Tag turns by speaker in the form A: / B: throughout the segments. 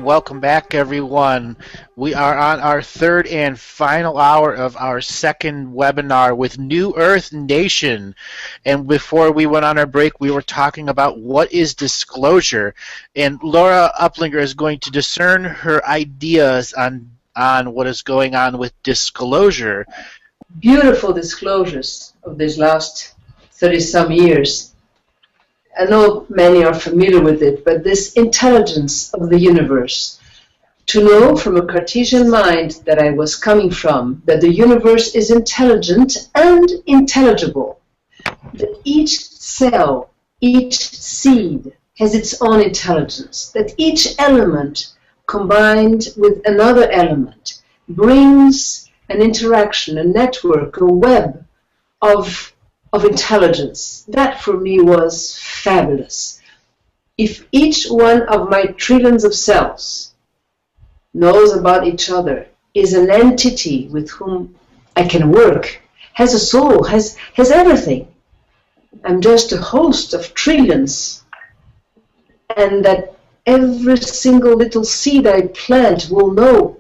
A: and welcome back, everyone. We are on our third and final hour of our second webinar with New Earth Nation. And before we went on our break, we were talking about what is disclosure. And Laura Uplinger is going to discern her ideas on what is going on with disclosure.
B: Beautiful disclosures of these last 30-some years. I know many are familiar with it, but this intelligence of the universe, to know from a Cartesian mind that I was coming from, that the universe is intelligent and intelligible, that each cell, each seed has its own intelligence, that each element combined with another element brings an interaction, a network, a web of intelligence. That for me was fabulous. If each one of my trillions of cells knows about each other, is an entity with whom I can work, has a soul, has everything. I'm just a host of trillions. And that every single little seed I plant will know,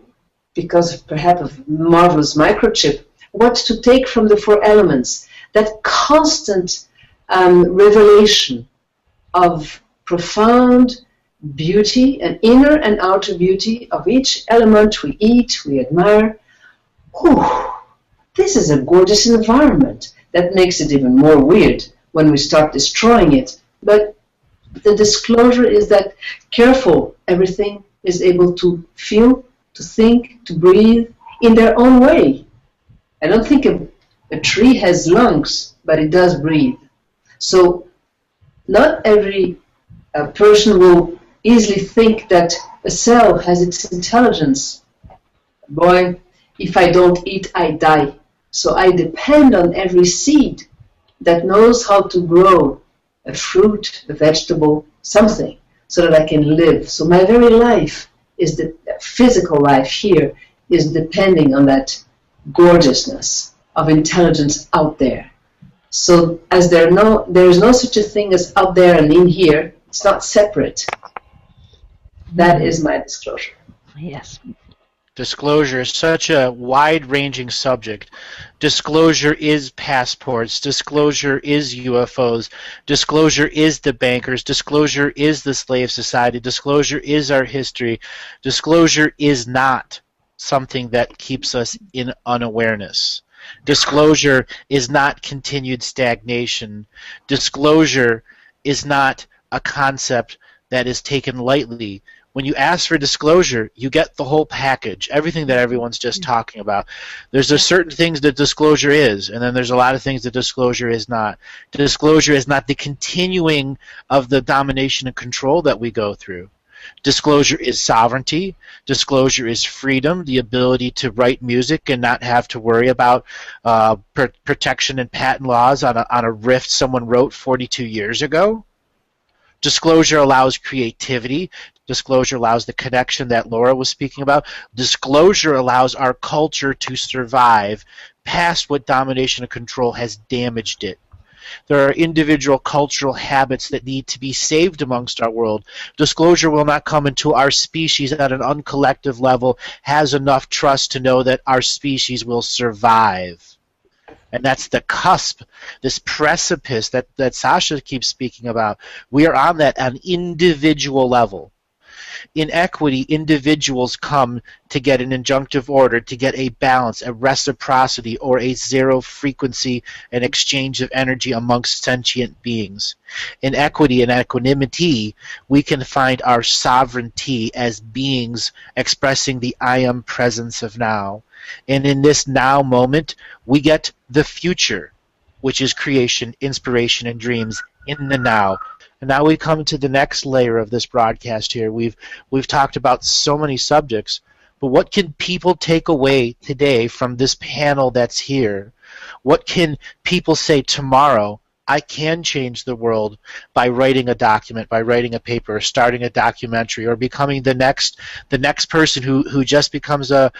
B: because perhaps of a marvelous microchip, what to take from the four elements. That constant revelation of profound beauty, an inner and outer beauty of each element we eat, we admire. Whew, this is a gorgeous environment. That makes it even more weird when we start destroying it. But the disclosure is that careful, everything is able to feel, to think, to breathe in their own way. I don't think a tree has lungs, but it does breathe. So not every person will easily think that a cell has its intelligence. Boy, if I don't eat, I die. So I depend on every seed that knows how to grow a fruit, a vegetable, something, so that I can live. So my very life, is the physical life here, is depending on that gorgeousness of intelligence out there. So as there is no such a thing as out there and in here, it's not separate. That is my disclosure.
C: Yes.
A: Disclosure is such a wide-ranging subject. Disclosure is passports. Disclosure is UFOs. Disclosure is the bankers. Disclosure is the slave society. Disclosure is our history. Disclosure is not something that keeps us in unawareness. Disclosure is not continued stagnation. Disclosure is not a concept that is taken lightly. When you ask for disclosure, you get the whole package, everything that everyone's just talking about. There's a certain things that disclosure is, and then there's a lot of things that disclosure is not. Disclosure is not the continuing of the domination and control that we go through. Disclosure is sovereignty. Disclosure is freedom, the ability to write music and not have to worry about protection and patent laws on a riff someone wrote 42 years ago. Disclosure allows creativity. Disclosure allows the connection that Laura was speaking about. Disclosure allows our culture to survive past what domination and control has damaged it. There are individual cultural habits that need to be saved amongst our world. Disclosure will not come until our species at an uncollective level has enough trust to know that our species will survive. And that's the cusp, this precipice that Sacha keeps speaking about. We are on that on individual level. In equity, individuals come to get an injunctive order, to get a balance, a reciprocity, or a zero frequency and exchange of energy amongst sentient beings. In equity and equanimity, we can find our sovereignty as beings expressing the I am presence of now. And in this now moment, we get the future, which is creation, inspiration, and dreams in the now. And now we come to the next layer of this broadcast here. We've talked about so many subjects, but what can people take away today from this panel that's here? What can people say tomorrow? I can change the world by writing a document, by writing a paper, or starting a documentary, or becoming the next person who just becomes a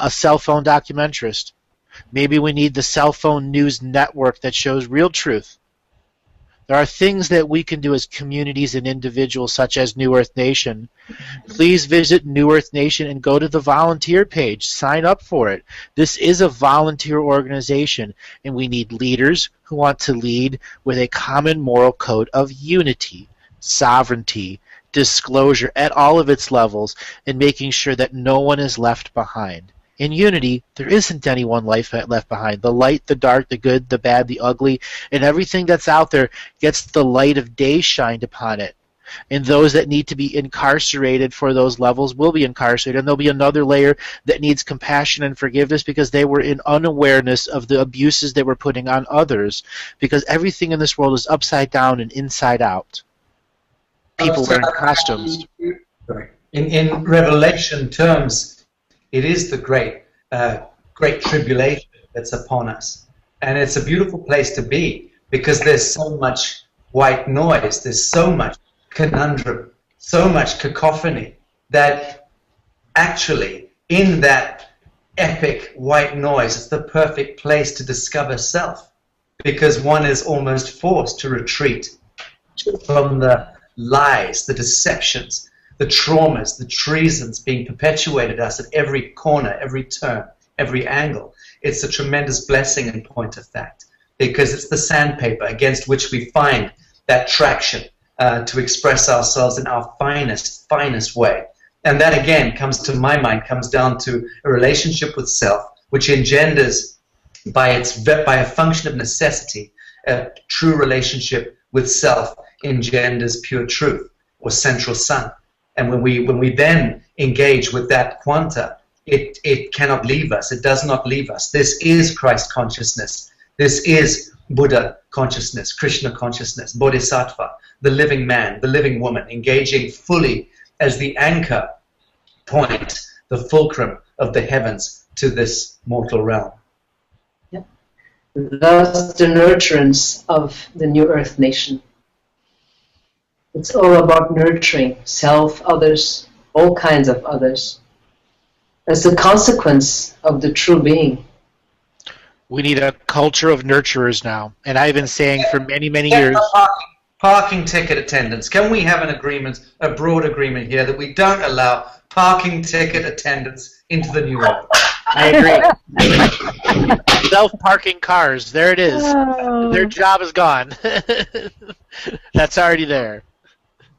A: cell phone documentarist. Maybe we need the cell phone news network that shows real truth. There are things that we can do as communities and individuals, such as New Earth Nation. Please visit New Earth Nation and go to the volunteer page. Sign up for it. This is a volunteer organization, and we need leaders who want to lead with a common moral code of unity, sovereignty, disclosure at all of its levels, and making sure that no one is left behind. In unity, there isn't anyone left behind. The light, the dark, the good, the bad, the ugly, and everything that's out there gets the light of day shined upon it. And those that need to be incarcerated for those levels will be incarcerated. And there'll be another layer that needs compassion and forgiveness because they were in unawareness of the abuses they were putting on others, because everything in this world is upside down and inside out. People wearing costumes.
C: In Revelation terms, it is the great tribulation that's upon us. And it's a beautiful place to be because there's so much white noise, there's so much conundrum, so much cacophony that actually in that epic white noise it's the perfect place to discover self, because one is almost forced to retreat from the lies, the deceptions, the traumas, the treasons being perpetuated us at every corner, every turn, every angle. It's a tremendous blessing in point of fact, because it's the sandpaper against which we find that traction to express ourselves in our finest way. And that again comes to my mind, comes down to a relationship with self, which engenders by a function of necessity, a true relationship with self engenders pure truth or central sun. And when we then engage with that quanta, it cannot leave us. It does not leave us. This is Christ consciousness. This is Buddha consciousness, Krishna consciousness, Bodhisattva, the living man, the living woman, engaging fully as the anchor point, the fulcrum of the heavens to this mortal realm.
B: Yeah. Thus the nurturance of the New Earth Nation. It's all about nurturing self, others, all kinds of others, as the consequence of the true being.
A: We need a culture of nurturers now. And I've been saying for many, many years...
C: Parking ticket attendants. Can we have an agreement, a broad agreement here, that we don't allow parking ticket attendants into the New World?
A: I agree. Self-parking cars. There it is.
D: Oh.
A: Their job is gone. That's already there.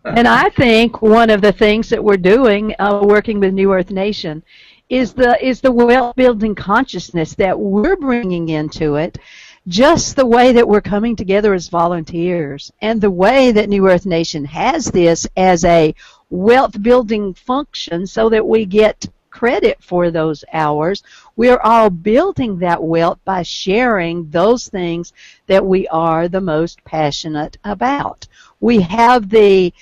D: And I think one of the things that we're doing, working with New Earth Nation, is the wealth-building consciousness that we're bringing into it, just the way that we're coming together as volunteers, and the way that New Earth Nation has this as a wealth-building function so that we get credit for those hours. We're all building that wealth by sharing those things that we are the most passionate about. We have the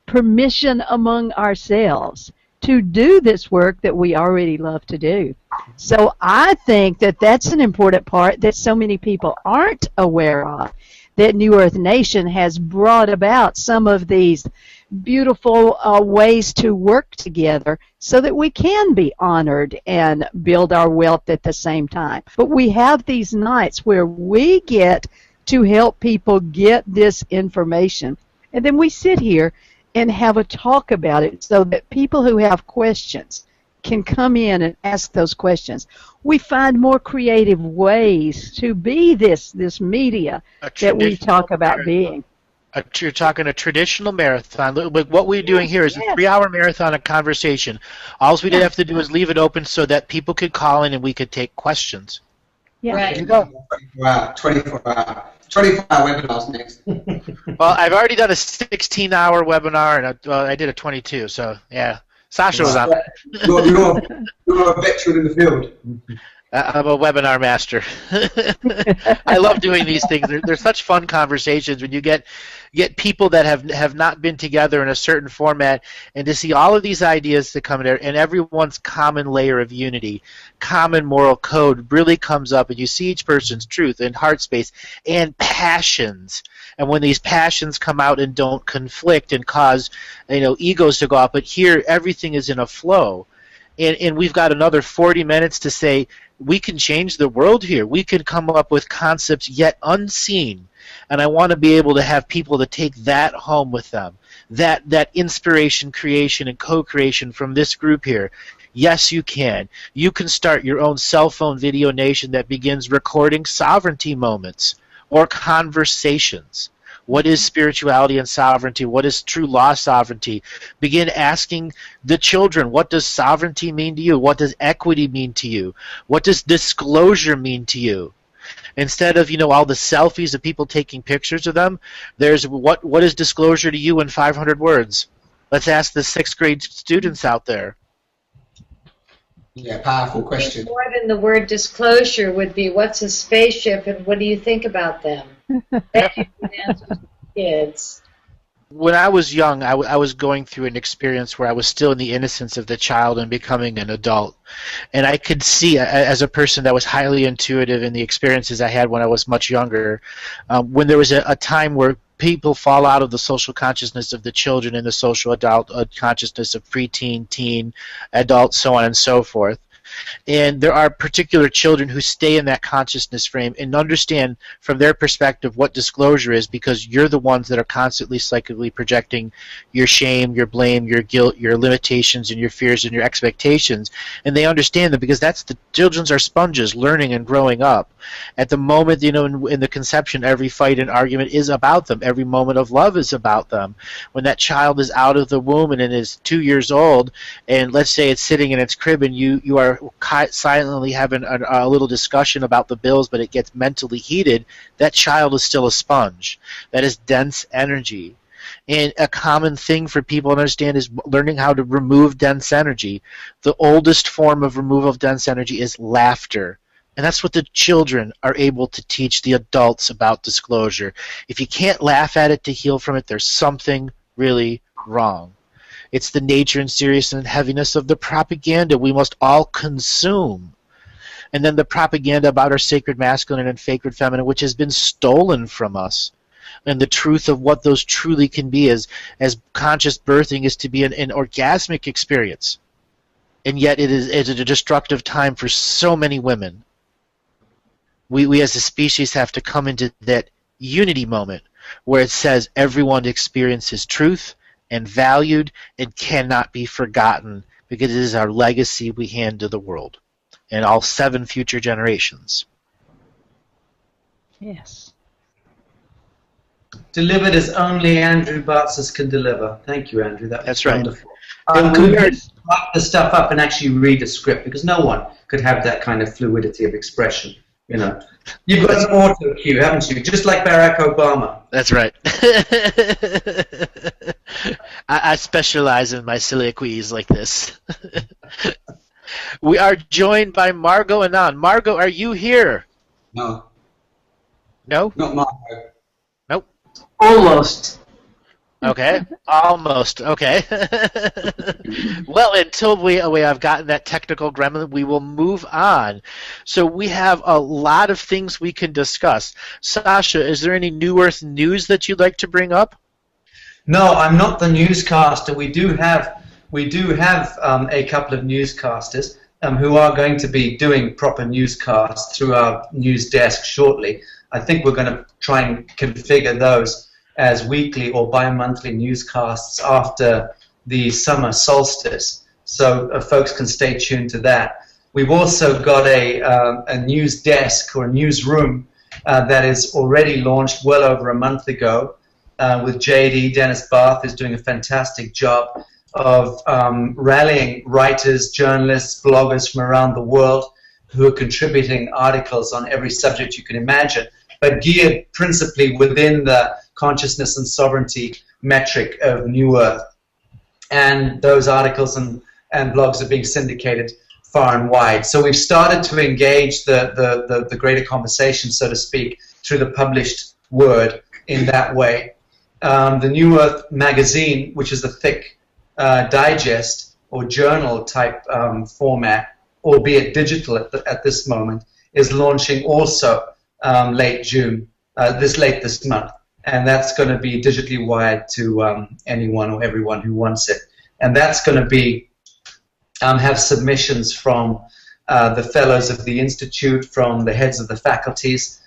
D: permission among ourselves to do this work that we already love to do. So I think that that's an important part that so many people aren't aware of, that New Earth Nation has brought about some of these beautiful ways to work together so that we can be honored and build our wealth at the same time. But we have these nights where we get to help people get this information, and then we sit here and have a talk about it so that people who have questions can come in and ask those questions. We find more creative ways to be this media that we talk about being.
A: You're talking a traditional marathon. What we're doing here is a 3-hour marathon of conversation. All we have to do is leave it open so that people could call in and we could take questions.
D: Yeah.
E: Right.
A: There you go.
E: 24-hour webinars next.
A: Well, I've already done a 16-hour webinar, and I did a 22, so yeah. Sacha was on that.
E: You're a veteran in the field.
A: I'm a webinar master. I love doing these things. They're such fun conversations when you get people that have not been together in a certain format, and to see all of these ideas that come in there, and everyone's common layer of unity, common moral code really comes up, and you see each person's truth and heart space and passions. And when these passions come out and don't conflict and cause egos to go out, but here everything is in a flow. And we've got another 40 minutes to say we can change the world here. We can come up with concepts yet unseen. And I want to be able to have people to take that home with them. That inspiration, creation, and co-creation from this group here. Yes, you can. You can start your own cell phone video nation that begins recording sovereignty moments or conversations. What is spirituality and sovereignty? What is true law sovereignty? Begin asking the children, what does sovereignty mean to you? What does equity mean to you? What does disclosure mean to you? Instead of, all the selfies of people taking pictures of them, there's what is disclosure to you in 500 words? Let's ask the 6th grade students out there.
E: Yeah, powerful question.
F: More than the word disclosure would be, what's a spaceship and what do you think about them? That you can answer to kids.
A: When I was young, I was going through an experience where I was still in the innocence of the child and becoming an adult. And I could see, as a person that was highly intuitive in the experiences I had when I was much younger, when there was a time where people fall out of the social consciousness of the children and the social adult consciousness of preteen, teen, adult, so on and so forth. And there are particular children who stay in that consciousness frame and understand from their perspective what disclosure is, because you're the ones that are constantly psychically projecting your shame, your blame, your guilt, your limitations, and your fears and your expectations. And they understand that because that's the children are sponges learning and growing up. At the moment, in the conception, every fight and argument is about them. Every moment of love is about them. When that child is out of the womb and is 2 years old, and let's say it's sitting in its crib and you are silently having a little discussion about the bills, but it gets mentally heated, that child is still a sponge. That is dense energy. And a common thing for people to understand is learning how to remove dense energy. The oldest form of removal of dense energy is laughter. And that's what the children are able to teach the adults about disclosure. If you can't laugh at it to heal from it, there's something really wrong. It's the nature and seriousness and heaviness of the propaganda we must all consume. And then the propaganda about our sacred masculine and sacred feminine, which has been stolen from us. And the truth of what those truly can be as conscious birthing is to be an orgasmic experience. And yet it's a destructive time for so many women. We as a species have to come into that unity moment where it says everyone experiences truth and valued and cannot be forgotten, because it is our legacy we hand to the world and all 7 future generations.
D: Yes.
C: Delivered as only Andrew Bartzis can deliver. Thank you, Andrew.
A: That's right.
C: Wonderful. Could you write the stuff up and actually read a script? Because no one could have that kind of fluidity of expression. You've got an auto cue, haven't you? Just like Barack Obama.
A: That's right. I specialize in my soliloquies like this. We are joined by Margot Anand. Margot, are you here?
E: No.
A: No?
E: Not Margot.
A: Nope.
B: Almost.
A: Okay, almost. Okay. Well, until we have gotten that technical gremlin, we will move on. So we have a lot of things we can discuss. Sacha, is there any New Earth news that you'd like to bring up?
C: No, I'm not the newscaster. We do have a couple of newscasters who are going to be doing proper newscasts through our news desk shortly. I think we're going to try and configure those as weekly or bi-monthly newscasts after the summer solstice, so folks can stay tuned to that. We've also got a news desk or a newsroom that is already launched well over a month ago with JD. Dennis Barth is doing a fantastic job of rallying writers, journalists, bloggers from around the world who are contributing articles on every subject you can imagine, but geared principally within the consciousness and sovereignty metric of New Earth. And those articles and blogs are being syndicated far and wide. So we've started to engage the greater conversation, so to speak, through the published word in that way. The New Earth magazine, which is a thick digest or journal type format, albeit digital at this moment, is launching also late June, this month. And that's going to be digitally wired to anyone or everyone who wants it. And that's going to be have submissions from the fellows of the Institute, from the heads of the faculties,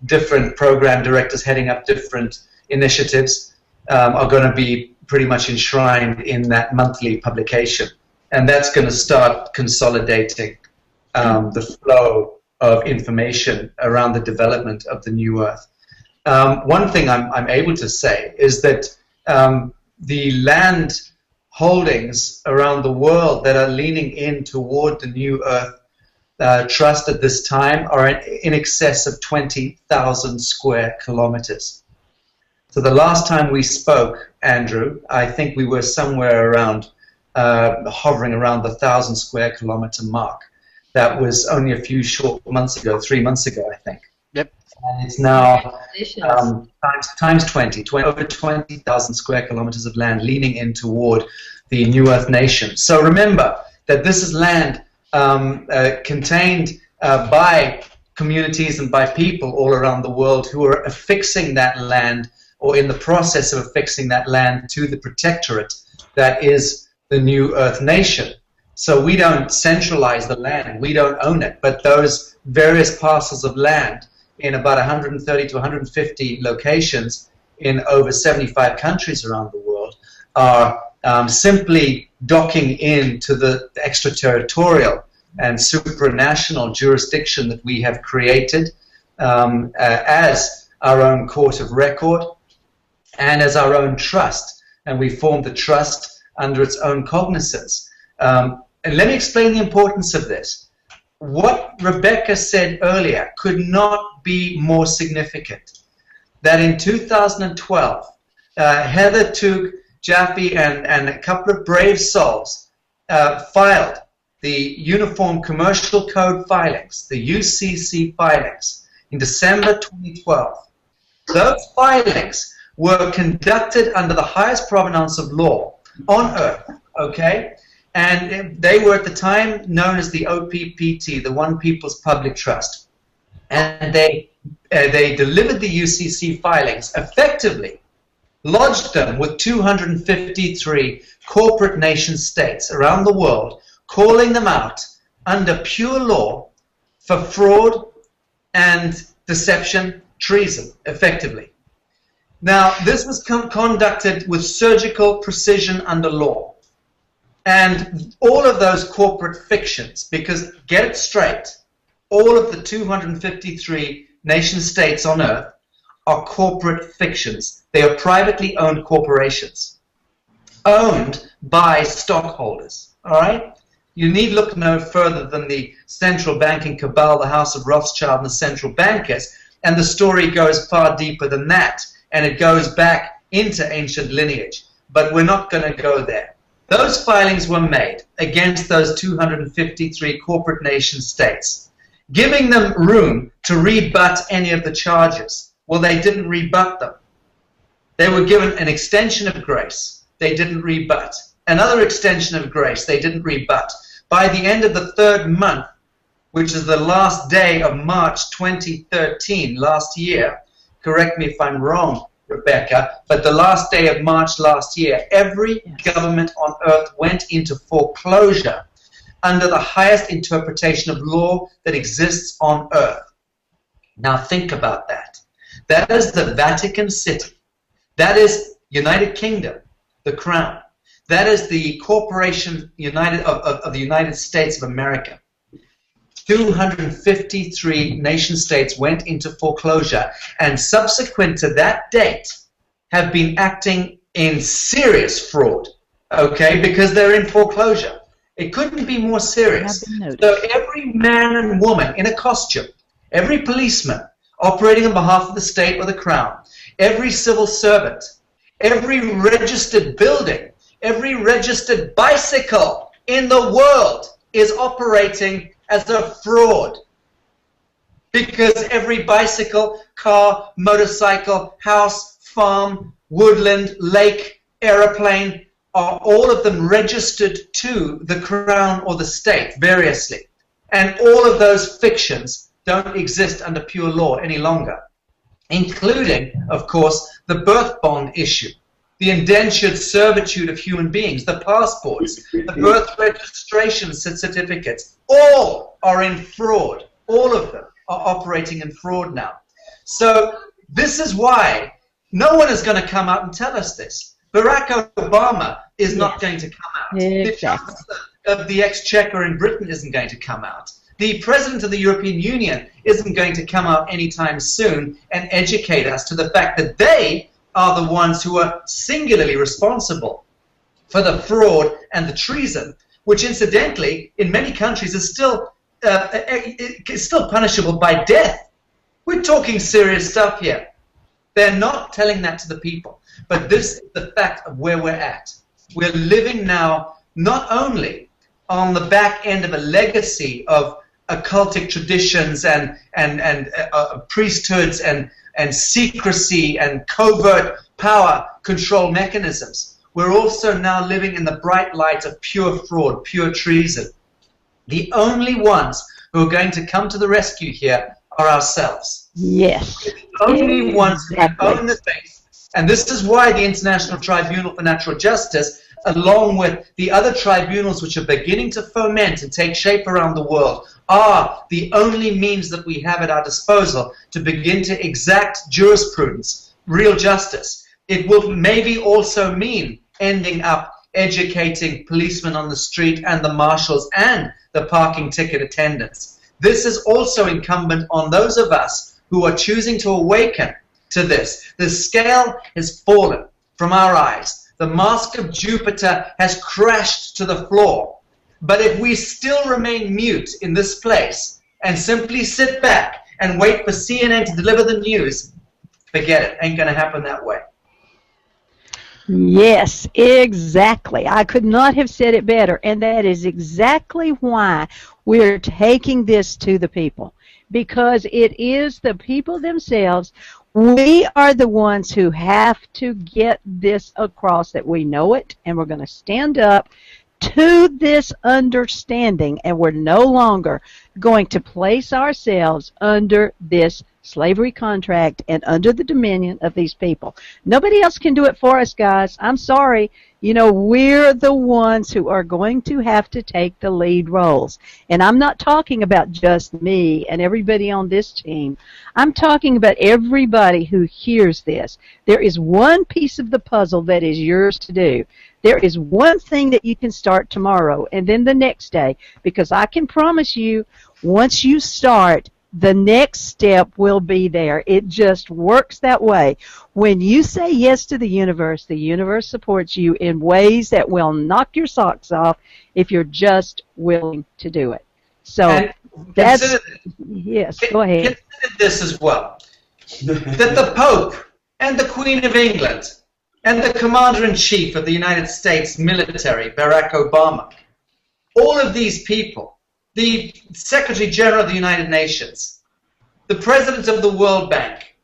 C: different program directors heading up different initiatives are going to be pretty much enshrined in that monthly publication. And that's going to start consolidating the flow of information around the development of the new Earth. One thing I'm able to say is that the land holdings around the world that are leaning in toward the new Earth Trust at this time are in excess of 20,000 square kilometers. So the last time we spoke, Andrew, I think we were somewhere around, hovering around the 1,000 square kilometer mark. That was only a few short months ago, 3 months ago, I think.
A: Yep.
C: And it's now times 20, over 20,000 square kilometers of land leaning in toward the New Earth nation. So remember that this is land contained by communities and by people all around the world who are affixing that land, or in the process of affixing that land, to the protectorate that is the New Earth nation. So we don't centralize the land, we don't own it, but those various parcels of land in about 130 to 150 locations in over 75 countries around the world are simply docking into the extraterritorial and supranational jurisdiction that we have created as our own court of record and as our own trust. And we formed the trust under its own cognizance. And let me explain the importance of this. What Rebecca said earlier could not be more significant. That in 2012, Heather Tug, Jaffe, and a couple of brave souls filed the Uniform Commercial Code filings, the UCC filings, in December 2012. Those filings were conducted under the highest provenance of law on Earth, okay? And they were at the time known as the OPPT, the One People's Public Trust. And they delivered the UCC filings, effectively lodged them with 253 corporate nation states around the world, calling them out under pure law for fraud and deception, treason, effectively. Now, this was conducted with surgical precision under law. And all of those corporate fictions, because get it straight, all of the 253 nation states on Earth are corporate fictions. They are privately owned corporations, owned by stockholders, all right? You need look no further than the central banking cabal, the House of Rothschild, and the central bankers, and the story goes far deeper than that, and it goes back into ancient lineage. But we're not going to go there. Those filings were made against those 253 corporate nation states, giving them room to rebut any of the charges. Well, they didn't rebut them. They were given an extension of grace. They didn't rebut. Another extension of grace. They didn't rebut. By the end of the third month, which is the last day of March 2013, last year, correct me if I'm wrong, Rebecca, but the last day of March last year, every government on Earth went into foreclosure under the highest interpretation of law that exists on Earth. Now think about that. That is the Vatican City. That is United Kingdom, the Crown. That is the Corporation of the United States of America. 253 nation states went into foreclosure, and subsequent to that date have been acting in serious fraud, okay, because they're in foreclosure. It couldn't be more serious. So every man and woman in a costume, every policeman operating on behalf of the state or the crown, every civil servant, every registered building, every registered bicycle in the world is operating as a fraud, because every bicycle, car, motorcycle, house, farm, woodland, lake, aeroplane, are all of them registered to the crown or the state variously. And all of those fictions don't exist under pure law any longer, including, of course, the birth bond issue. the indentured servitude of human beings, the passports, the birth registration certificates, all are in fraud. All of them are operating in fraud now. So this is why no one is going to come out and tell us this. Barack Obama is not going to come out. The Chancellor of the Exchequer in Britain isn't going to come out. The President of the European Union isn't going to come out anytime soon and educate us to the fact that they are the ones who are singularly responsible for the fraud and the treason, which incidentally in many countries is still punishable by death. We're talking serious stuff here. They're not telling that to the people. But this is the fact of where we're at. We're living now not only on the back end of a legacy of occultic traditions and priesthoods and secrecy and covert power control mechanisms. We're also now living in the bright light of pure fraud, pure treason. The only ones who are going to come to the rescue here are ourselves.
D: Yes.
C: The only ones who own the face. And this is why the International Tribunal for Natural Justice, along with the other tribunals which are beginning to foment and take shape around the world, are the only means that we have at our disposal to begin to exact jurisprudence, real justice. It will maybe also mean ending up educating policemen on the street and the marshals and the parking ticket attendants. This is also incumbent on those of us who are choosing to awaken to this. The scale has fallen from our eyes. The mask of Jupiter has crashed to the floor. But if we still remain mute in this place and simply sit back and wait for CNN to deliver the news, forget it. Ain't going to happen that way.
D: Yes, exactly. I could not have said it better. And that is exactly why we're taking this to the people. Because it is the people themselves. We are the ones who have to get this across, that we know it, and we're going to stand up to this understanding, and we're no longer going to place ourselves under this slavery contract and under the dominion of these people. Nobody else can do it for us, guys. I'm sorry. You know, we're the ones who are going to have to take the lead roles. And I'm not talking about just me and everybody on this team. I'm talking about everybody who hears this. There is one piece of the puzzle that is yours to do. There is one thing that you can start tomorrow and then the next day, because I can promise you, once you start, the next step will be there. It just works that way. When you say yes to the universe supports you in ways that will knock your socks off if you're just willing to do it. So that's, yes, go ahead.
C: Consider this as well, that the Pope and the Queen of England and the Commander-in-Chief of the United States military, Barack Obama, all of these people, the Secretary General of the United Nations, the President of the World Bank,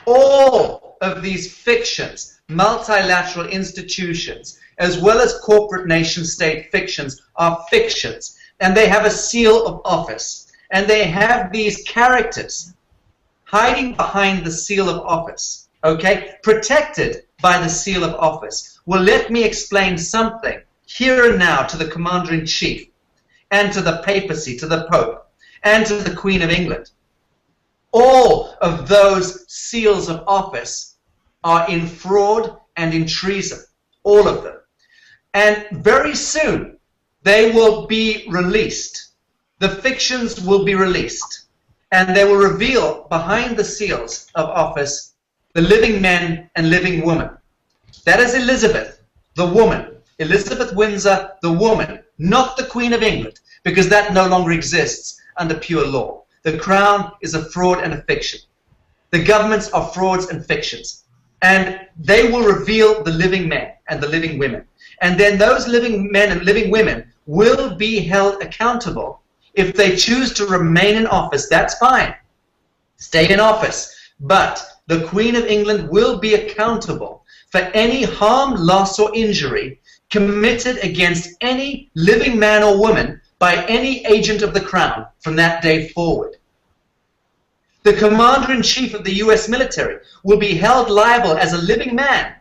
C: all of these fictions, multilateral institutions, as well as corporate nation-state fictions, are fictions. And they have a seal of office. And they have these characters hiding behind the seal of office, okay, protected by the seal of office. Well, let me explain something here and now to the Commander-in-Chief, and to the papacy, to the Pope, and to the Queen of England. All of those seals of office are in fraud and in treason, all of them. And very soon, they will be released. The fictions will be released, and they will reveal behind the seals of office the living men and living women. That is Elizabeth, the woman. Elizabeth Windsor, the woman, not the Queen of England, because that no longer exists under pure law. The crown is a fraud and a fiction. The governments are frauds and fictions. And they will reveal the living men and the living women. And then those living men and living women will be held accountable. If they choose to remain in office, that's fine. Stay in office. But the Queen of England will be accountable for any harm, loss, or injury committed against any living man or woman by any agent of the crown from that day forward. The Commander-in-Chief of the U.S. military will be held liable as a living man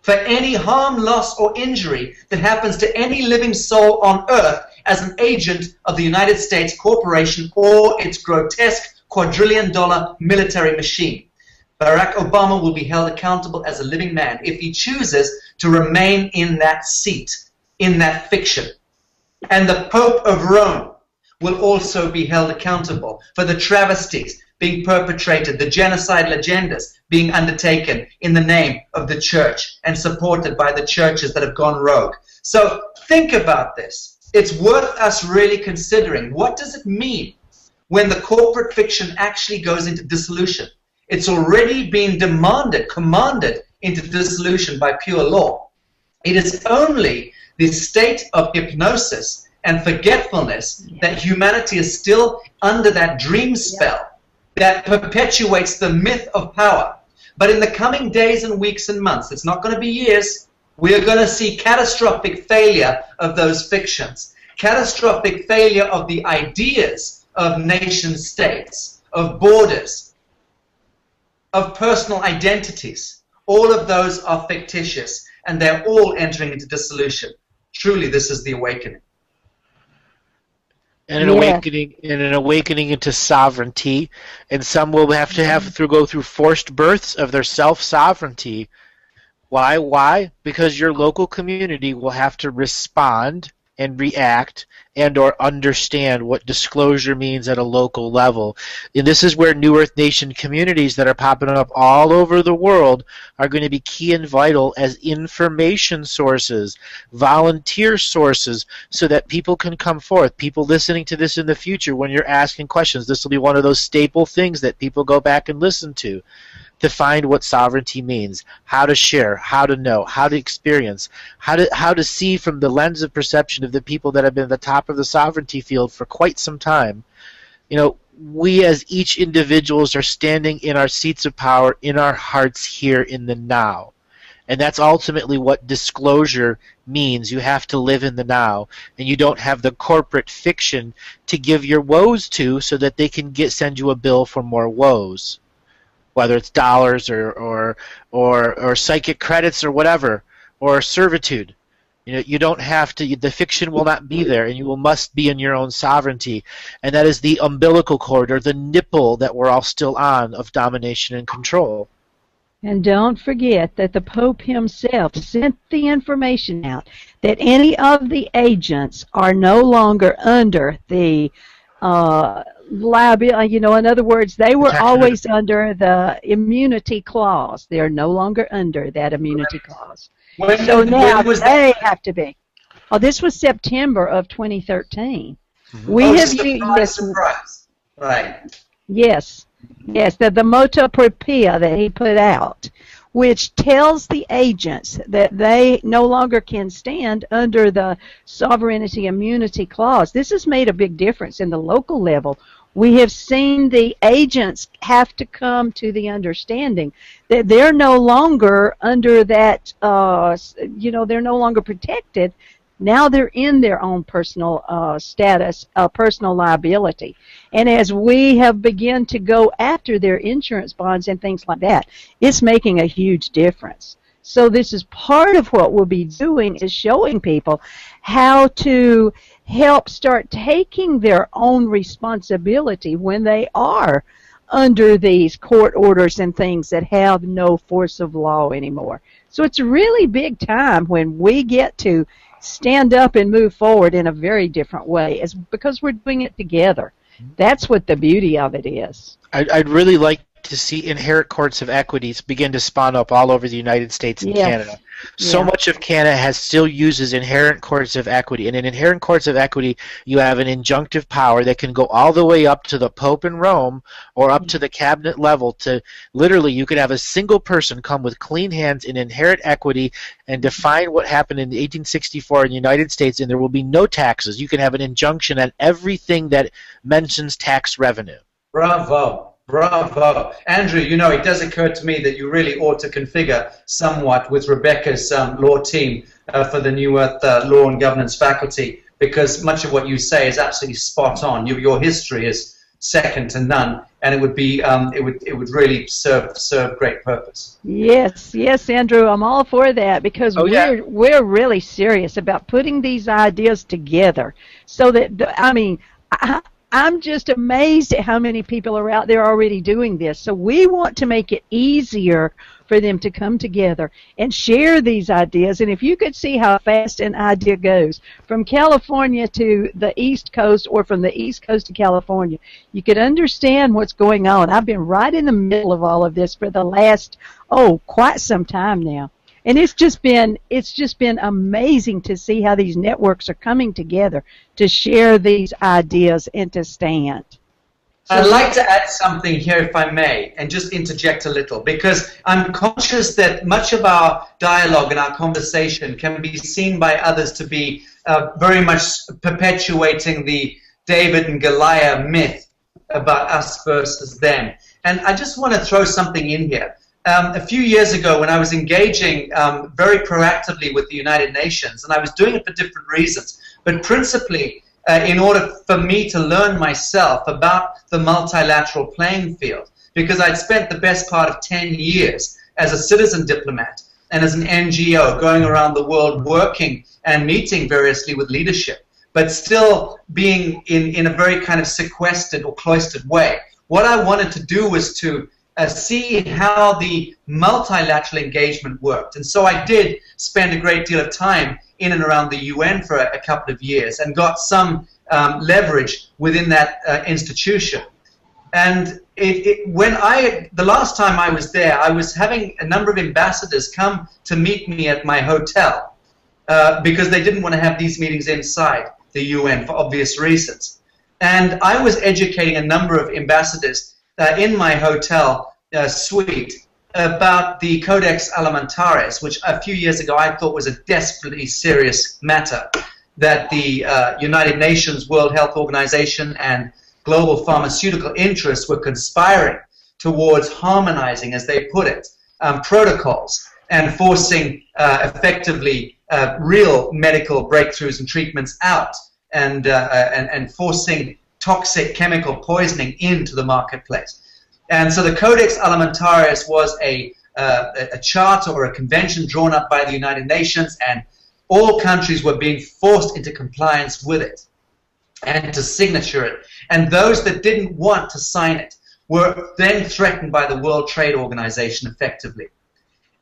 C: for any harm, loss, or injury that happens to any living soul on earth as an agent of the United States corporation or its grotesque quadrillion-dollar military machine. Barack Obama will be held accountable as a living man if he chooses to remain in that seat, in that fiction. And the Pope of Rome will also be held accountable for the travesties being perpetrated, the genocidal agendas being undertaken in the name of the church and supported by the churches that have gone rogue. So think about this. It's worth us really considering, what does it mean when the corporate fiction actually goes into dissolution? It's already been commanded into dissolution by pure law. It is only the state of hypnosis and forgetfulness that humanity is still under that dream spell that perpetuates the myth of power. But in the coming days and weeks and months, it's not going to be years, we are going to see catastrophic failure of those fictions, catastrophic failure of the ideas of nation states, of borders, of personal identities. All of those are fictitious, and they're all entering into dissolution. Truly, this is the awakening.
A: And an awakening into sovereignty, and some will have to go through forced births of their self-sovereignty. Why? Because your local community will have to respond and react and or understand what disclosure means at a local level. And this is where New Earth Nation communities that are popping up all over the world are going to be key and vital as information sources, volunteer sources, so that people can come forth. People listening to this in the future, when you're asking questions, this will be one of those staple things that people go back and listen to find what sovereignty means, how to share, how to know, how to experience, how to see from the lens of perception of the people that have been at the top of the sovereignty field for quite some time. You know, we as each individuals are standing in our seats of power, in our hearts here in the now. And that's ultimately what disclosure means. You have to live in the now, and you don't have the corporate fiction to give your woes to so that they can send you a bill for more woes, whether it's dollars or psychic credits or whatever, or servitude. You know, you don't have to. The fiction will not be there, and you must be in your own sovereignty. And that is the umbilical cord, or the nipple that we're all still on, of domination and control.
D: And don't forget that the Pope himself sent the information out that any of the agents are no longer under the liability. You know, in other words, they were always under the immunity clause. They are no longer under that immunity clause. So now they have to be. Oh, this was September of 2013. We have
C: surprise. Right.
D: Yes, the motu proprio that he put out, which tells the agents that they no longer can stand under the sovereignty immunity clause. This has made a big difference in the local level. We have seen the agents have to come to the understanding that they're no longer under that, they're no longer protected. Now they're in their own personal status, personal liability. And as we have begun to go after their insurance bonds and things like that, it's making a huge difference. So this is part of what we'll be doing, is showing people how to help start taking their own responsibility when they are under these court orders and things that have no force of law anymore. So it's really big time when we get to stand up and move forward in a very different way, because we're doing it together. That's what the beauty of it is.
A: I'd really like to see inherent courts of equities begin to spawn up all over the United States and Canada. So much of Canada still uses inherent courts of equity. And in inherent courts of equity, you have an injunctive power that can go all the way up to the Pope in Rome or up to the cabinet level. To literally, you could have a single person come with clean hands in inherent equity and define what happened in 1864 in the United States, and there will be no taxes. You can have an injunction on everything that mentions tax revenue.
C: Bravo. Bravo. Andrew, you know, it does occur to me that you really ought to configure somewhat with Rebecca's law team for the New Earth Law and Governance faculty, because much of what you say is absolutely spot on. Your history is second to none, and it would be it would really serve great purpose.
D: Yes, yes, Andrew, I'm all for that because
A: Oh, yeah.
D: we're really serious about putting these ideas together so that I'm just amazed at how many people are out there already doing this. So we want to make it easier for them to come together and share these ideas. And if you could see how fast an idea goes from California to the East Coast or from the East Coast to California, you could understand what's going on. I've been right in the middle of all of this for the last, quite some time now. And it's just been amazing to see how these networks are coming together to share these ideas and to stand.
C: I'd like to add something here, if I may, and just interject a little, because I'm conscious that much of our dialogue and our conversation can be seen by others to be very much perpetuating the David and Goliath myth about us versus them. And I just want to throw something in here. A few years ago, when I was engaging very proactively with the United Nations, and I was doing it for different reasons, but principally in order for me to learn myself about the multilateral playing field, because I'd spent the best part of 10 years as a citizen diplomat and as an NGO going around the world working and meeting variously with leadership, but still being in a very kind of sequestered or cloistered way. What I wanted to do was to see how the multilateral engagement worked. And so I did spend a great deal of time in and around the UN for a couple of years and got some leverage within that institution. And the last time I was there, I was having a number of ambassadors come to meet me at my hotel because they didn't want to have these meetings inside the UN for obvious reasons. And I was educating a number of ambassadors in my hotel suite about the Codex Alimentaris, which a few years ago I thought was a desperately serious matter, that the United Nations, World Health Organization, and global pharmaceutical interests were conspiring towards harmonizing, as they put it, protocols and forcing effectively real medical breakthroughs and treatments out, and forcing toxic chemical poisoning into the marketplace. And so the Codex Alimentaris was a charter or a convention drawn up by the United Nations, and all countries were being forced into compliance with it and to signature it. And those that didn't want to sign it were then threatened by the World Trade Organization effectively.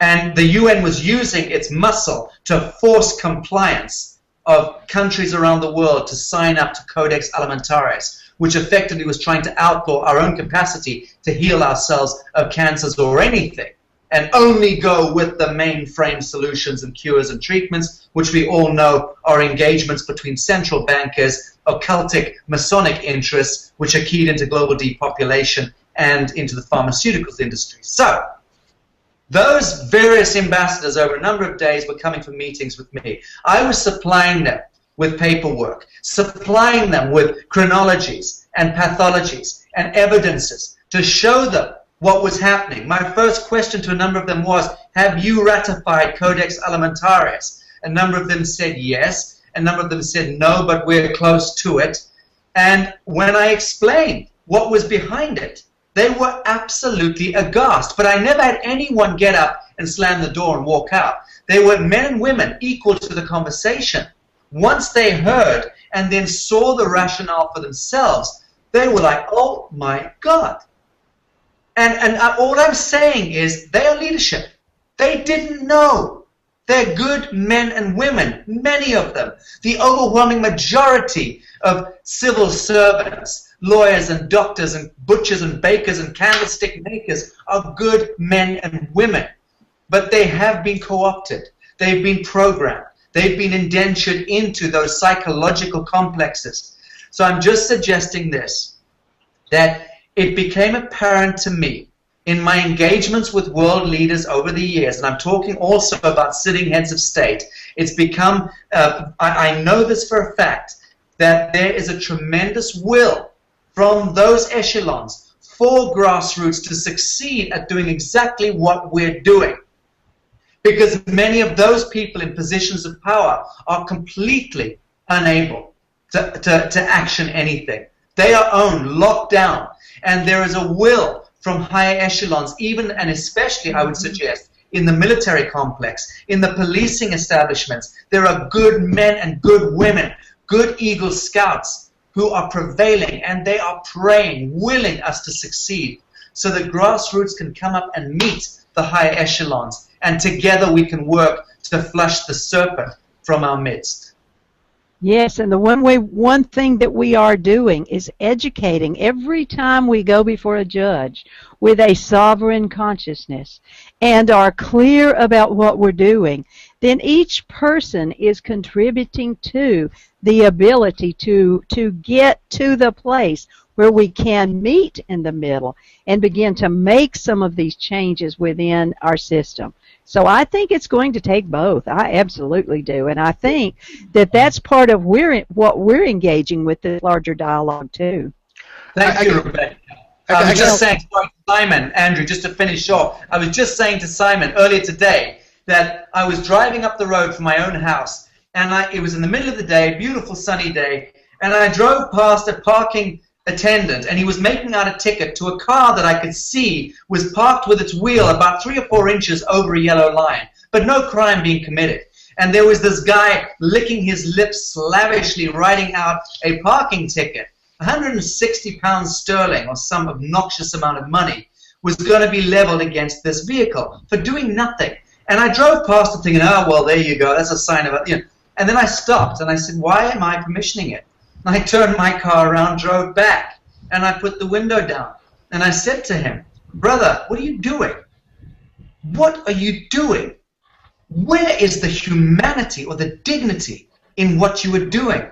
C: And the UN was using its muscle to force compliance of countries around the world to sign up to Codex Alimentaris, which effectively was trying to outlaw our own capacity to heal ourselves of cancers or anything, and only go with the mainframe solutions and cures and treatments, which we all know are engagements between central bankers, occultic Masonic interests, which are keyed into global depopulation and into the pharmaceuticals industry. So, those various ambassadors over a number of days were coming for meetings with me. I was supplying them with paperwork, supplying them with chronologies and pathologies and evidences to show them what was happening. My first question to a number of them was, have you ratified Codex Alimentaris? A number of them said yes. A number of them said no, but we're close to it. And when I explained what was behind it, they were absolutely aghast. But I never had anyone get up and slam the door and walk out. They were men and women equal to the conversation. Once they heard and then saw the rationale for themselves, they were like, oh my God. And all I'm saying is they are leadership. They didn't know. They're good men and women, many of them. The overwhelming majority of civil servants, lawyers and doctors and butchers and bakers and candlestick makers are good men and women. But they have been co-opted. They've been programmed. They've been indentured into those psychological complexes. So I'm just suggesting this, that it became apparent to me in my engagements with world leaders over the years, and I'm talking also about sitting heads of state, it's become, I know this for a fact, that there is a tremendous will from those echelons for grassroots to succeed at doing exactly what we're doing. Because many of those people in positions of power are completely unable to action anything. They are owned, locked down, and there is a will from higher echelons, even and especially, I would suggest, in the military complex, in the policing establishments. There are good men and good women, good Eagle Scouts who are prevailing, and they are praying, willing us to succeed, so the grassroots can come up and meet the higher echelons, and together we can work to flush the serpent from our midst.
D: Yes, and the one thing that we are doing is educating every time we go before a judge with a sovereign consciousness and are clear about what we're doing. Then each person is contributing to the ability to get to the place where we can meet in the middle and begin to make some of these changes within our system. So I think it's going to take both. I absolutely do. And I think that that's part of what we're engaging with the larger dialogue, too.
C: Thank you, Rebecca. I was just saying, sorry, Simon, Andrew, just to finish off, I was just saying to Simon earlier today that I was driving up the road from my own house, and it was in the middle of the day, beautiful sunny day, and I drove past a parking attendant, and he was making out a ticket to a car that I could see was parked with its wheel about 3 or 4 inches over a yellow line, but no crime being committed. And there was this guy licking his lips slavishly writing out a parking ticket. 160 pounds sterling, or some obnoxious amount of money, was going to be leveled against this vehicle for doing nothing. And I drove past it thinking, oh, well, there you go, that's a sign of it. And then I stopped and I said, why am I permissioning it? And I turned my car around, drove back, and I put the window down. And I said to him, brother, what are you doing? What are you doing? Where is the humanity or the dignity in what you are doing?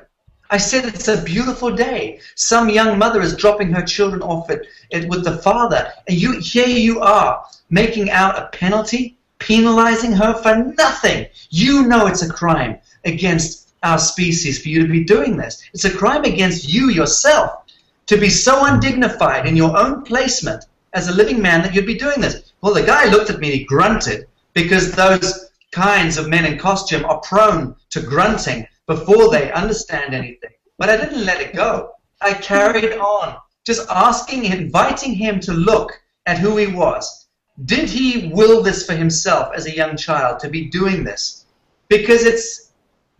C: I said, it's a beautiful day. Some young mother is dropping her children off with the father. And here you are, making out a penalty, penalizing her for nothing. You know it's a crime against our species for you to be doing this. It's a crime against you yourself to be so undignified in your own placement as a living man that you'd be doing this. Well, the guy looked at me and he grunted, because those kinds of men in costume are prone to grunting before they understand anything. But I didn't let it go. I carried on, just asking, inviting him to look at who he was. Did he will this for himself as a young child to be doing this? Because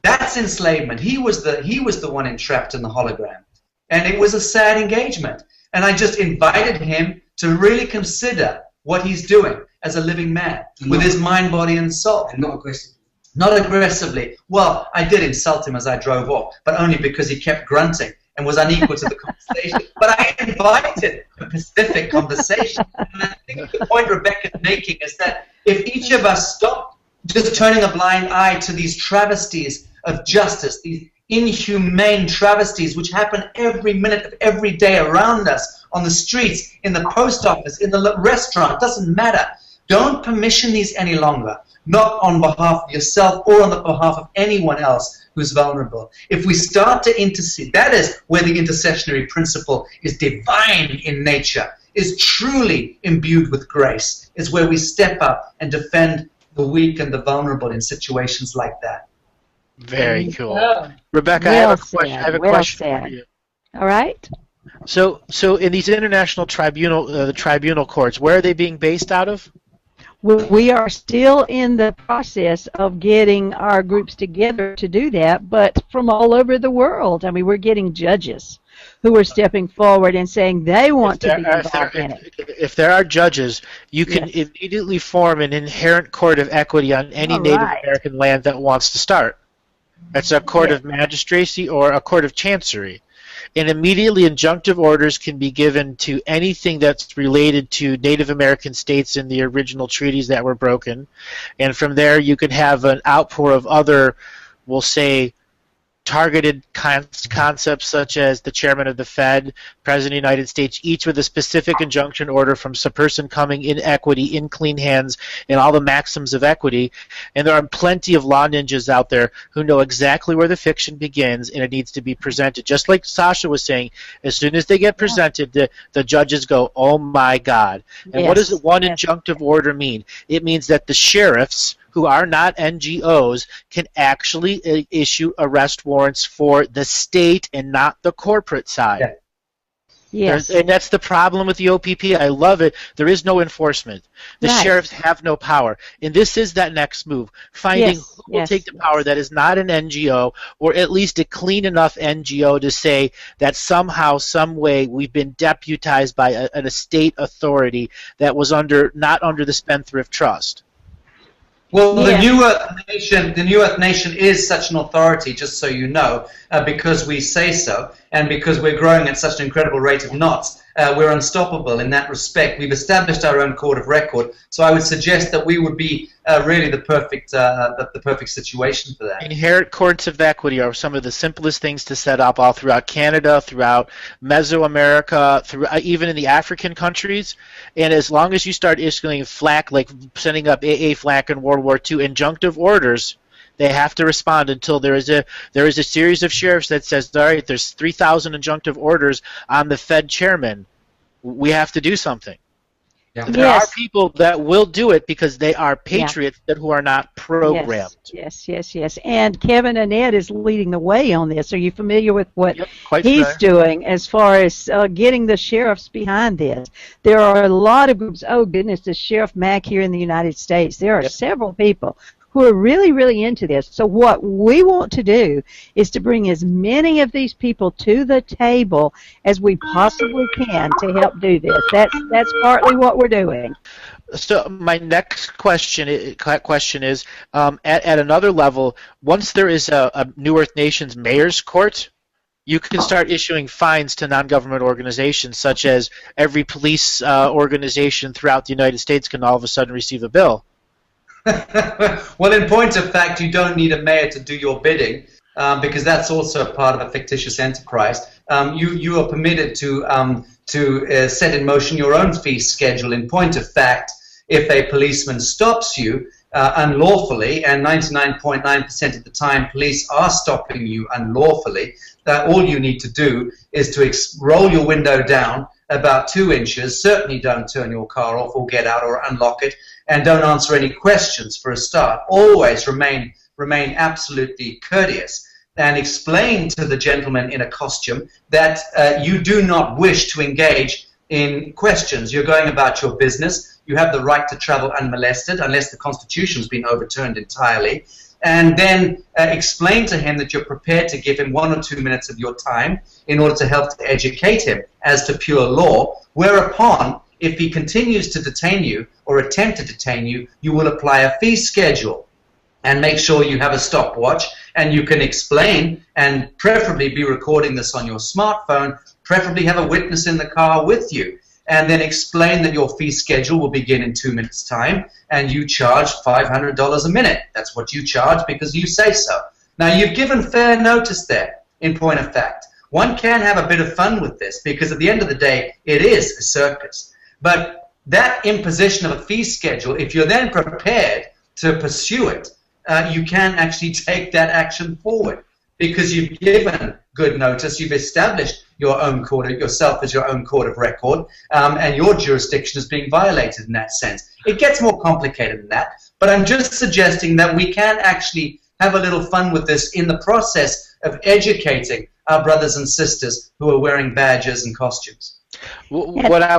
C: that's enslavement. He was the one entrapped in the hologram. And it was a sad engagement. And I just invited him to really consider what he's doing as a living man with his mind, body, and soul.
E: And not aggressive.
C: Not aggressively. Well, I did insult him as I drove off, but only because he kept grunting and was unequal to the conversation. But I invited a pacific conversation. And I think the point Rebecca's making is that if each of us stopped just turning a blind eye to these travesties of justice, these inhumane travesties which happen every minute of every day around us, on the streets, in the post office, in the restaurant, doesn't matter. Don't permission these any longer, not on behalf of yourself or on the behalf of anyone else who's vulnerable. If we start to intercede, that is where the intercessionary principle is divine in nature, is truly imbued with grace, is where we step up and defend the weak and the vulnerable in situations like that.
A: Very cool.
F: Oh.
A: Rebecca,
D: Well
A: I have a question
D: said.
A: for you.
D: All right.
A: So in these international the tribunal courts, where are they being based out of?
D: We are still in the process of getting our groups together to do that, but from all over the world. I mean, we're getting judges who are stepping forward and saying they want to be involved in it.
A: If there are judges, you can immediately form an inherent court of equity on any
D: All
A: Native
D: right.
A: American land that wants to start. It's a court of magistracy or a court of chancery. And immediately injunctive orders can be given to anything that's related to Native American states in the original treaties that were broken. And from there you can have an outpour of other, we'll say, targeted concepts such as the chairman of the Fed, President of the United States, each with a specific injunction order from some person coming in equity, in clean hands, and all the maxims of equity. And there are plenty of law ninjas out there who know exactly where the fiction begins and it needs to be presented. Just like Sacha was saying, as soon as they get presented, the judges go, oh my God. And what does one injunctive order mean? It means that the sheriffs, who are not NGOs, can actually issue arrest warrants for the state and not the corporate side.
C: Yeah.
D: Yes.
A: And that's the problem with the OPP. I love it. There is no enforcement. The
D: Right.
A: sheriffs have no power. And this is that next move, finding
D: Yes,
A: who will
D: yes,
A: take the power
D: yes.
A: that is not an NGO, or at least a clean enough NGO to say that somehow, some way, we've been deputized by an estate authority that was not under the Spendthrift Trust.
C: Well,
D: Yeah.
C: the New Earth Nation is such an authority, just so you know, because we say so, and because we're growing at such an incredible rate of knots. We're unstoppable in that respect. We've established our own court of record, so I would suggest that we would be really the perfect situation for that.
A: Inherent courts of equity are some of the simplest things to set up all throughout Canada, throughout Mesoamerica, even in the African countries. And as long as you start issuing flack, like sending up AA flack in World War II, injunctive orders, they have to respond until there is a series of sheriffs that says, all right, there's 3,000 injunctive orders on the Fed chairman. We have to do something.
C: Yeah.
A: There are
D: Yes.
A: people that will do it because they are patriots who are not programmed.
D: Yes. And Kevin Annette is leading the way on this. Are you familiar with what
A: Yep, quite
D: he's
A: familiar.
D: doing as far as getting the sheriffs behind this? There are a lot of groups. Oh, goodness, the Sheriff Mack here in the United States. There are
A: Yep.
D: several people who are really, really into this. So what we want to do is to bring as many of these people to the table as we possibly can to help do this. That's partly what we're doing.
A: So my next question is at another level. Once there is a New Earth Nations mayor's court, you can start issuing fines to non-government organizations, such as every police organization throughout the United States can all of a sudden receive a bill.
C: Well, in point of fact, you don't need a mayor to do your bidding, because that's also part of a fictitious enterprise. You are permitted to set in motion your own fee schedule. In point of fact, if a policeman stops you unlawfully, and 99.9% of the time police are stopping you unlawfully, all you need to do is to roll your window down about 2 inches. Certainly don't turn your car off or get out or unlock it, and don't answer any questions for a start. Always remain absolutely courteous, and explain to the gentleman in a costume that you do not wish to engage in questions. You're going about your business. You have the right to travel unmolested unless the Constitution's been overturned entirely. And then explain to him that you're prepared to give him 1 or 2 minutes of your time in order to help to educate him as to pure law, whereupon, if he continues to detain you or attempt to detain you, you will apply a fee schedule and make sure you have a stopwatch, and you can explain, and preferably be recording this on your smartphone, preferably have a witness in the car with you, and then explain that your fee schedule will begin in 2 minutes' time, and you charge $500 a minute. That's what you charge because you say so. Now, you've given fair notice there, in point of fact. One can have a bit of fun with this because at the end of the day, it is a circus. But that imposition of a fee schedule, if you're then prepared to pursue it, you can actually take that action forward because you've given good notice, you've established your own court, yourself as your own court of record, and your jurisdiction is being violated in that sense. It gets more complicated than that, but I'm just suggesting that we can actually have a little fun with this in the process of educating our brothers and sisters who are wearing badges and costumes.
A: What I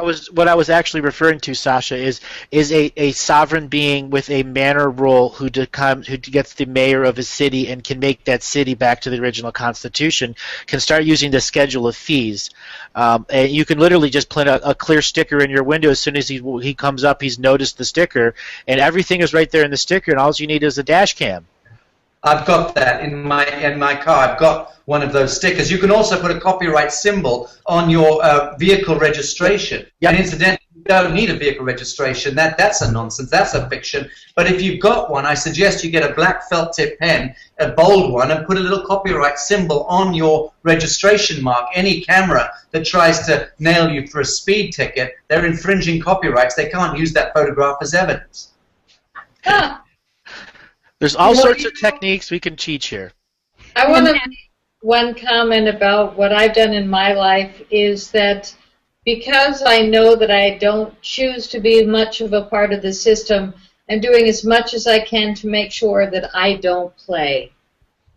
A: was actually referring to, Sacha, is a sovereign being with a manor rule who gets the mayor of a city and can make that city back to the original constitution, can start using the schedule of fees. And you can literally just put a clear sticker in your window as soon as he comes up. He's noticed the sticker, and everything is right there in the sticker, and all you need is a dash cam.
C: I've got that in my car. I've got one of those stickers. You can also put a copyright symbol on your vehicle registration.
A: Yep.
C: And incidentally, you don't need a vehicle registration. That's a nonsense. That's a fiction. But if you've got one, I suggest you get a black felt tip pen, a bold one, and put a little copyright symbol on your registration mark. Any camera that tries to nail you for a speed ticket, they're infringing copyrights. They can't use that photograph as evidence.
A: There's all sorts of techniques we can teach here.
F: I want to make one comment about what I've done in my life is that because I know that I don't choose to be much of a part of the system, I'm doing as much as I can to make sure that I don't play.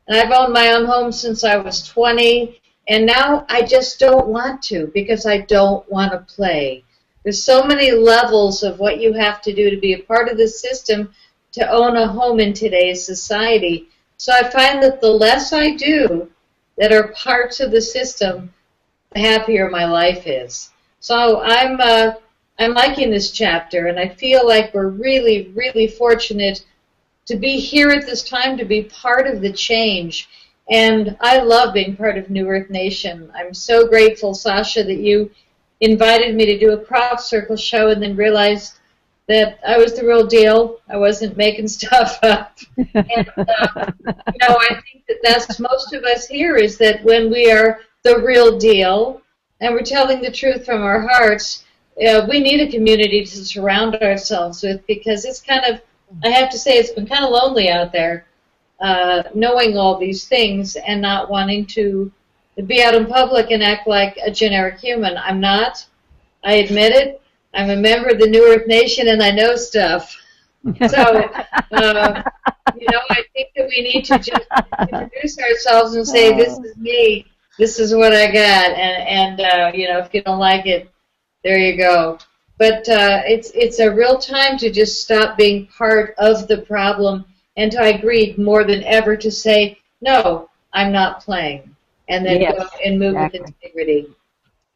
F: And I've owned my own home since I was 20, And now I just don't want to because I don't want to play. There's so many levels of what you have to do to be a part of the system to own a home in today's society. So I find that the less I do that are parts of the system, the happier my life is. So I'm liking this chapter, and I feel like we're really, really fortunate to be here at this time to be part of the change. And I love being part of New Earth Nation. I'm so grateful, Sacha, that you invited me to do a crop circle show and then realized that I was the real deal. I wasn't making stuff up. And, I think that that's most of us here is that when we are the real deal and we're telling the truth from our hearts, we need a community to surround ourselves with because it's kind of, I have to say, it's been kind of lonely out there. Knowing all these things and not wanting to be out in public and act like a generic human. I'm not. I admit it. I'm a member of the New Earth Nation and I know stuff. So, I think that we need to just introduce ourselves and say, this is me, this is what I got, and if you don't like it, there you go. But it's a real time to just stop being part of the problem. And I agreed more than ever to say, no, I'm not playing, and then go and move with integrity.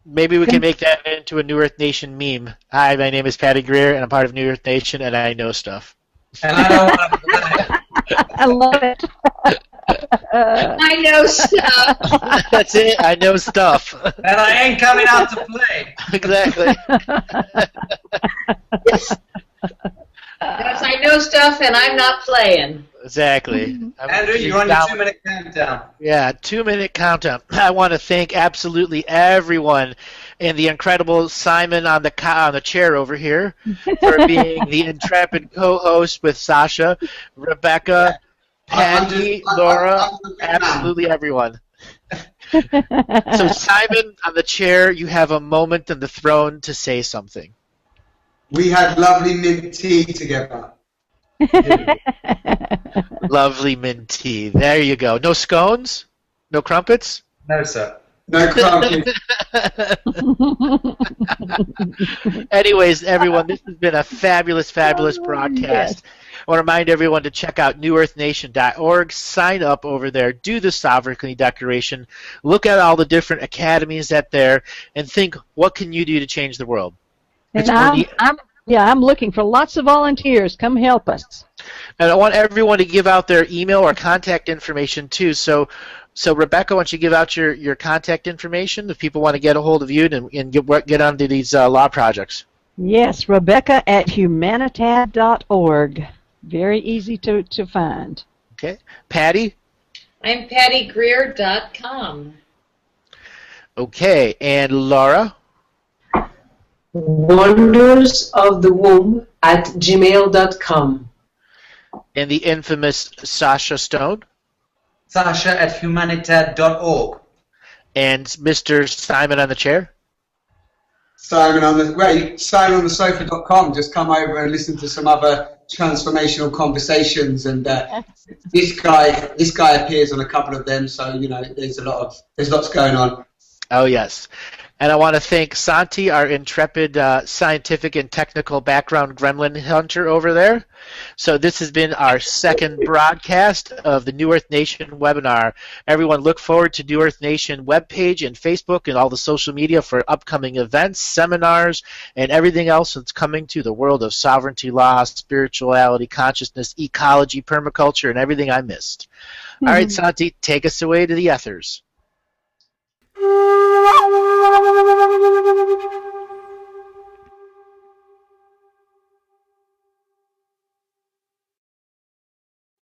A: Maybe we can make that into a New Earth Nation meme. Hi, my name is Patty Greer, and I'm part of New Earth Nation, and I know stuff.
C: And I don't want to play.
D: I love it.
F: I know stuff.
A: That's it. I know stuff.
C: And I ain't coming out to play.
A: Exactly.
F: Yes, I know stuff, and I'm not playing.
A: Exactly.
C: Andrew, you're on your 2-minute countdown.
A: Yeah, 2-minute countdown. I want to thank absolutely everyone, and the incredible Simon on the chair over here for being the intrepid co-host with Sacha, Rebecca, Patty, Laura, absolutely everyone. So Simon on the chair, you have a moment on the throne to say something.
E: We had lovely mint tea together.
A: Lovely mint tea. There you go. No scones? No crumpets?
C: No, sir.
E: No crumpets.
A: Anyways, everyone, this has been a fabulous, fabulous broadcast. I want to remind everyone to check out newearthnation.org, sign up over there, do the Sovereignty Declaration, look at all the different academies that there, and think, what can you do to change the world?
D: And I'm looking for lots of volunteers. Come help us.
A: And I want everyone to give out their email or contact information too. So Rebecca, why don't you give out your contact information if people want to get a hold of you and get onto these law projects?
D: Yes, Rebecca at humanitad.org. Very easy to find.
A: Okay. Patty?
F: I'm pattygreer.com.
A: Okay. And Laura?
B: wondersofthewomb at gmail.com.
A: And the infamous Sacha Stone?
C: Sacha at humanitad.org.
A: And Mr. Simon on the chair?
E: SimonOnTheSofa.com. Just come over and listen to some other transformational conversations, and this guy appears on a couple of them, so there's lots going on.
A: Oh yes. And I want to thank Santi, our intrepid scientific and technical background gremlin hunter over there. So this has been our second broadcast of the New Earth Nation webinar. Everyone look forward to New Earth Nation webpage and Facebook and all the social media for upcoming events, seminars, and everything else that's coming to the world of sovereignty law, spirituality, consciousness, ecology, permaculture, and everything I missed. All right, Santi, take us away to the ethers.